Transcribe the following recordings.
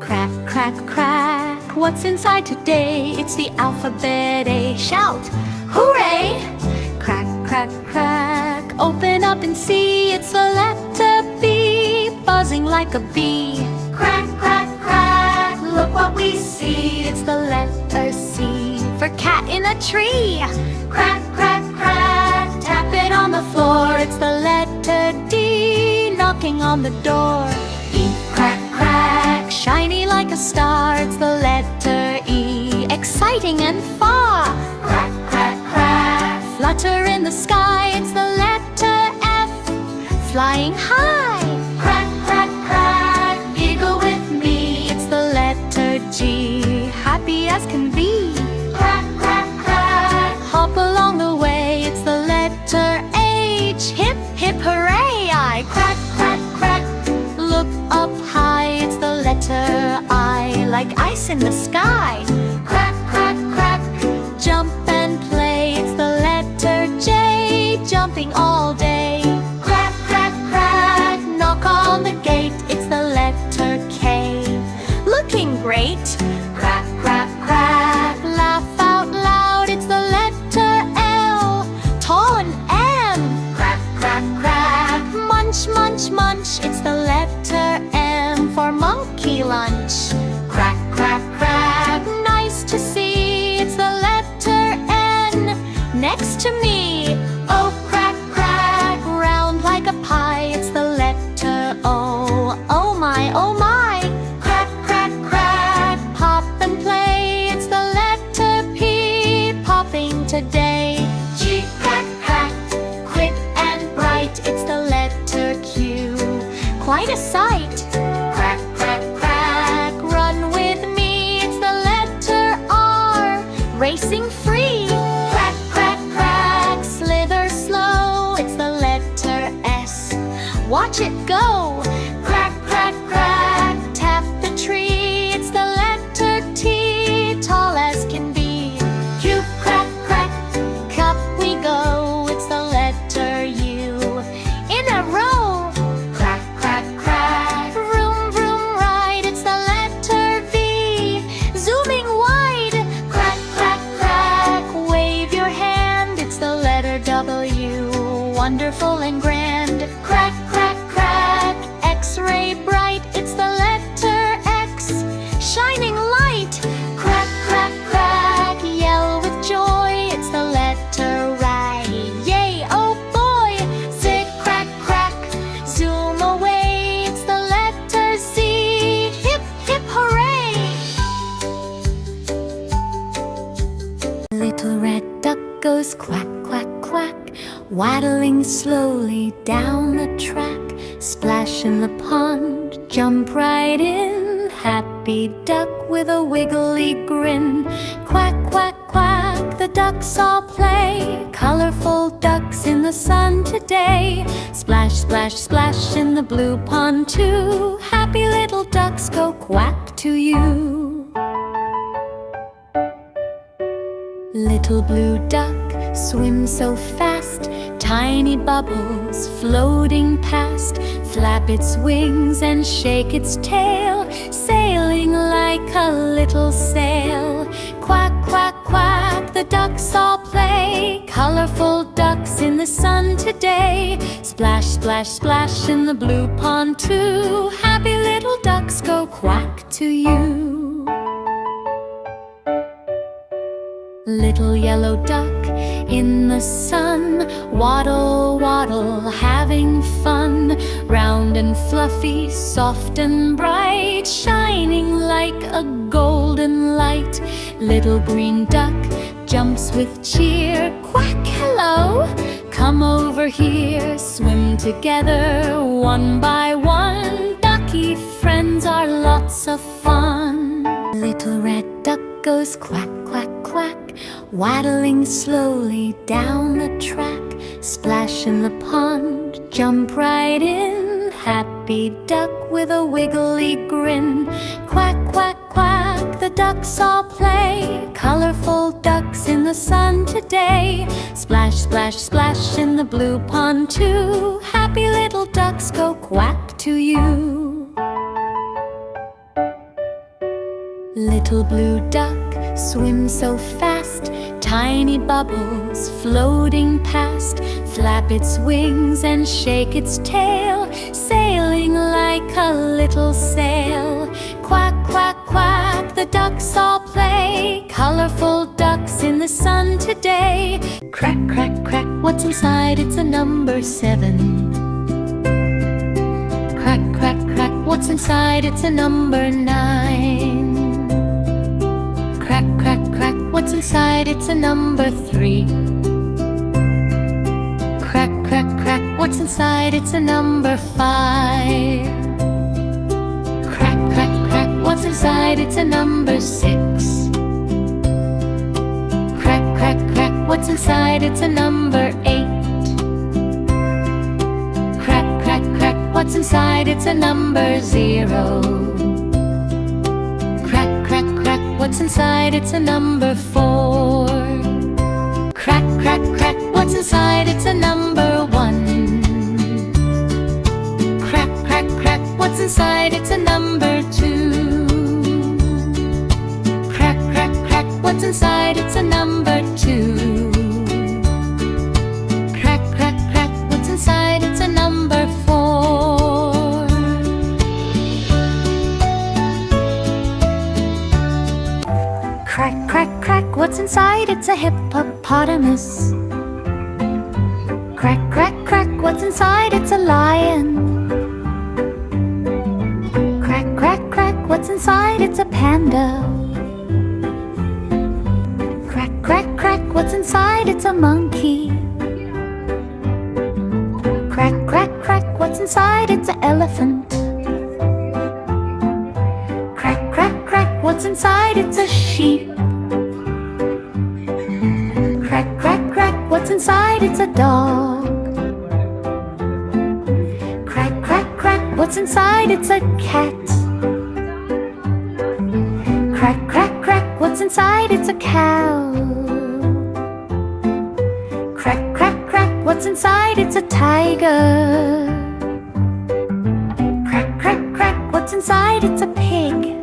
Crack, crack, crack, what's inside today? It's the alphabet A. Shout, hooray! Crack, crack, crack, open up and see. It's the letter B, buzzing like a bee. Crack, crack, crack, look what we see. It's the letter C, for cat in a tree. Crack, crack, crack, tap it on the floor. It's the letter D, knocking on the door. E, crack, crack, shiny like a star. It's the letter E, exciting and far. Crack, crack, crack, flutter in the sky. It's the letter F, flying high. Crack, crack, crack, giggle with me. It's the letter G, happy as can be. Crack, crack, crack, hop along the way. It's the letter H, hip, hip, hooray! I crack, crack, crack, look up high. It's the letter I, like ice in the sky. Crack, crack, crack, jump and play. It's the letter J, jumping all day. Crack, crack, crack, knock on the gate. It's the letter K, looking great. Crack, crack, crack, laugh out loud. It's the letter L, tall and M. Crack, crack, crack, munch, munch, munch. It's the letter M, for monkey lunch. Crack, crack, crack, nice to see. It's the letter N, next to me. Oh, crack, crack, round like a pie. It's the letter O, oh my, oh my. Crack, crack, crack, pop and play. It's the letter P, popping today. G, crack, crack, quick and bright. It's the letter Q, quite a sight. Crack, crack, crack, run with me. It's the letter R, racing free. Crack, crack, crack, slither slow. It's the letter S, watch it go. Crack, crack, crack, tap the tree. It's the letter T, tall as can be. Q, crack, crack, cup we go. It's the letter U, in a row. Crack, crack, crack, vroom, vroom, ride. It's the letter V, zooming wide. Crack, crack, crack, wave your hand. It's the letter W, wonderful and grand. Crack, crack, crack, X-ray bright. It's the letter X, shining light. Crack, crack, crack, yell with joy. It's the letter Y, yay, oh boy. Zig, crack, crack, zoom away. It's the letter Z, hip, hip, hooray! Little red duck goes quack, quack, quack, waddling slowly down the track. Splash in the pond, jump right in. Happy duck with a wiggly grin. Quack, quack, quack, the ducks all play. Colorful ducks in the sun today. Splash, splash, splash in the blue pond too. Happy little ducks go quack to you. Little blue duck swims so fast, tiny bubbles floating past. Flap its wings and shake its tail, sailing like a little sail. Quack, quack, quack, the ducks all play. Colorful ducks in the sun today. Splash, splash, splash in the blue pond too. Happy little ducks go quack to you. Little yellow duck in the sun, waddle, waddle, having fun. Round and fluffy, soft and bright, shining like a golden light. Little green duck jumps with cheer. Quack, hello, come over here. Swim together, one by one. Ducky friends are lots of fun. Little red duck goes quack, quack, quack, waddling slowly down the track. Splash in the pond, jump right in. Happy duck with a wiggly grin. Quack, quack, quack, the ducks all play. Colorful ducks in the sun today. Splash, splash, splash in the blue pond too. Happy little ducks go quack to you. Little blue duck swims so fast, tiny bubbles floating past. Flap its wings and shake its tail, sailing like a little sail. Quack, quack, quack, the ducks all play. Colorful ducks in the sun today. Crack, crack, crack, what's inside? It's a number 7. Crack, crack, crack, what's inside? It's a number 9. Crack, crack, crack, what's inside? It's a number 3. Crack, crack, crack, what's inside? It's a number 5. Crack, crack, crack, what's inside? It's a number 6. Crack, crack, crack, what's inside? It's a number 8. Crack, crack, crack, what's inside? It's a number 0. What's inside? It's a number 4. Crack, crack, crack, what's inside? It's a number 1. Crack, crack, crack, what's inside? It's a number 2. Crack, crack, crack, what's inside? It's a number 2. Crack, crack, crack, what's inside? It's a number 4. Crack, crack, crack, what's inside? It's a hippopotamus. Crack, crack, crack, what's inside? It's a lion. Crack, crack, crack, what's inside? It's a panda. Crack, crack, crack, what's inside? It's a monkey. Crack, crack, crack, what's inside? It's an elephant. Crack, crack, crack, what's inside? It's a sheep. Crack, crack, crack, what's inside? It's a dog. Crack, crack, crack, what's inside? It's a cat. Crack, crack, crack, what's inside? It's a cow. Crack, crack, crack, what's inside? It's a tiger. Crack, crack, crack, what's inside? It's a pig.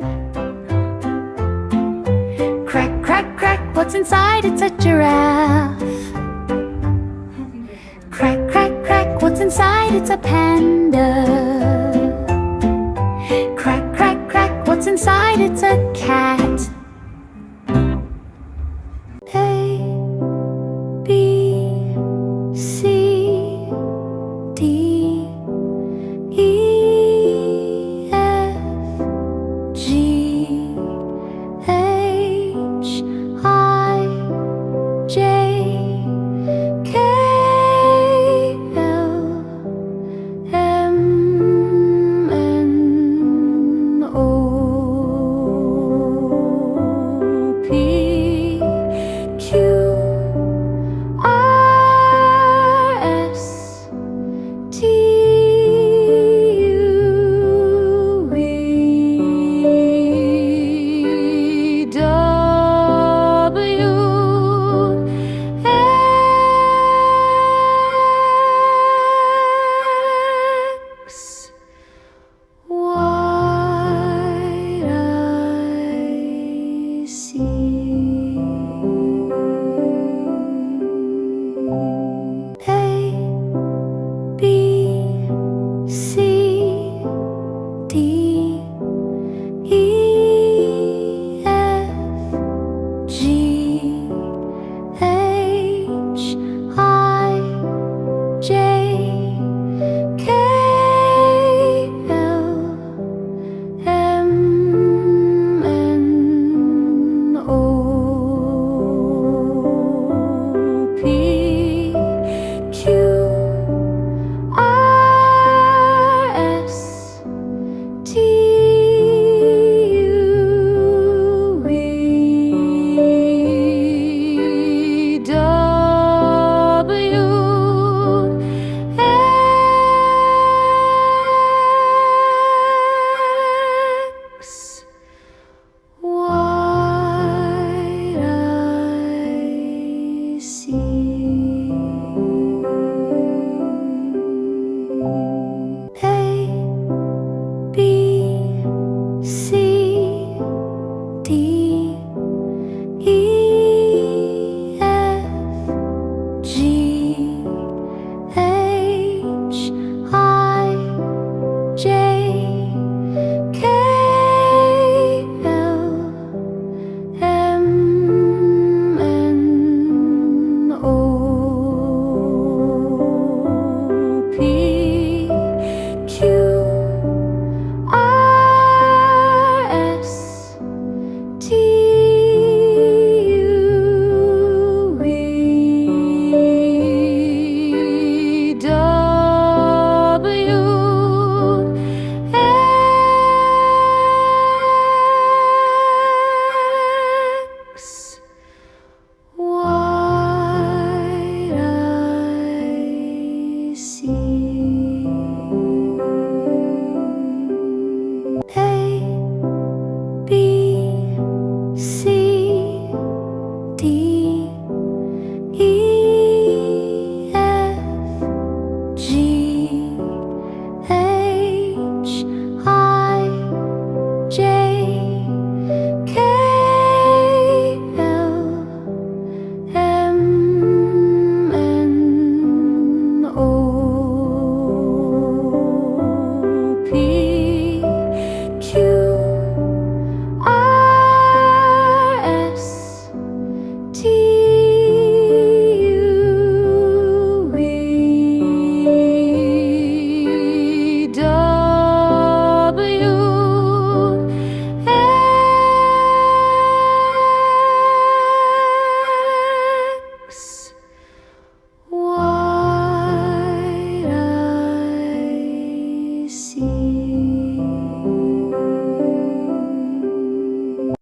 Crack, crack, crack, what's inside? It's a giraffe. Crack, crack, crack, what's inside? It's a panda. Crack, crack, crack, what's inside? It's a cat.